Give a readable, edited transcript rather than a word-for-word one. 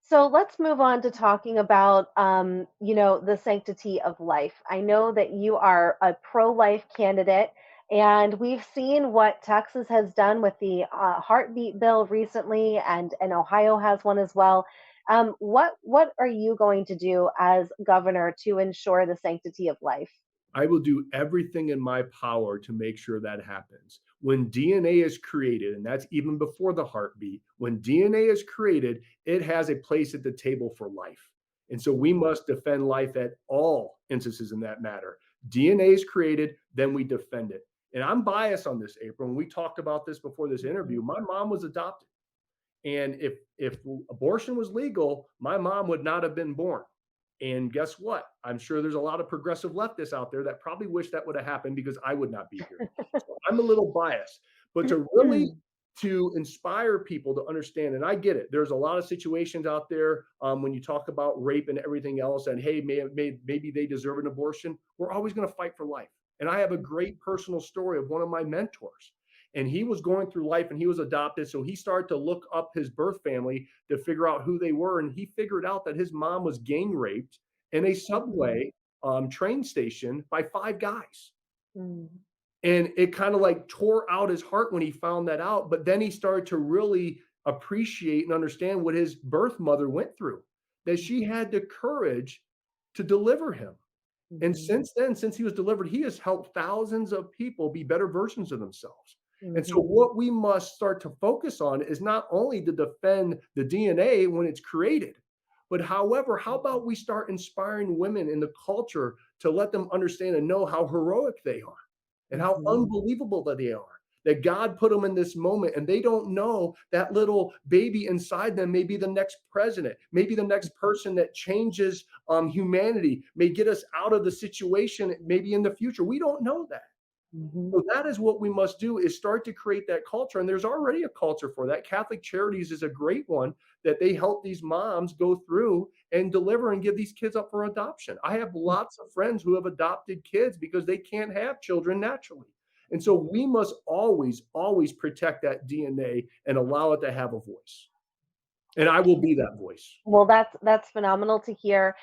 So let's move on to talking about, the sanctity of life. I know that you are a pro-life candidate, and we've seen what Texas has done with the heartbeat bill recently, and Ohio has one as well. What are you going to do as governor to ensure the sanctity of life? I will do everything in my power to make sure that happens. When DNA is created, and that's even before the heartbeat, when DNA is created, it has a place at the table for life. And so we Mhm. must defend life at all instances in that matter. DNA is created, then we defend it. And I'm biased on this, April. And we talked about this before this Mhm. interview. My mom was adopted. And if abortion was legal, my mom would not have been born. And guess what? I'm sure there's a lot of progressive leftists out there that probably wish that would have happened because I would not be here. So I'm a little biased, but to really to inspire people to understand, and I get it. There's a lot of situations out there when you talk about rape and everything else, and hey, maybe they deserve an abortion. We're always going to fight for life. And I have a great personal story of one of my mentors, and he was going through life and he was adopted, so he started to look up his birth family to figure out who they were, and he figured out that his mom was gang raped in a Mhm. subway train station by 5 guys. Mhm. And it kind of like tore out his heart when he found that out. But then he started to really appreciate and understand what his birth mother went through, that she Mhm. had the courage to deliver him. And Mhm. since then, since he was delivered, he has helped thousands of people be better versions of themselves. And so, Mhm. what we must start to focus on is not only to defend the DNA when it's created, but however, how about we start inspiring women in the culture to let them understand and know how heroic they are and how Mhm. unbelievable that they are. That God put them in this moment and they don't know that little baby inside them may be the next president, maybe the next person that changes humanity, may get us out of the situation maybe in the future. We don't know that. Mhm. So that is what we must do is start to create that culture. And there's already a culture for that. Catholic Charities is a great one that they help these moms go through and deliver and give these kids up for adoption. I have lots of friends who have adopted kids because they can't have children naturally. And so we must always, always protect that DNA and allow it to have a voice. And I will be that voice. Well, that's phenomenal to hear.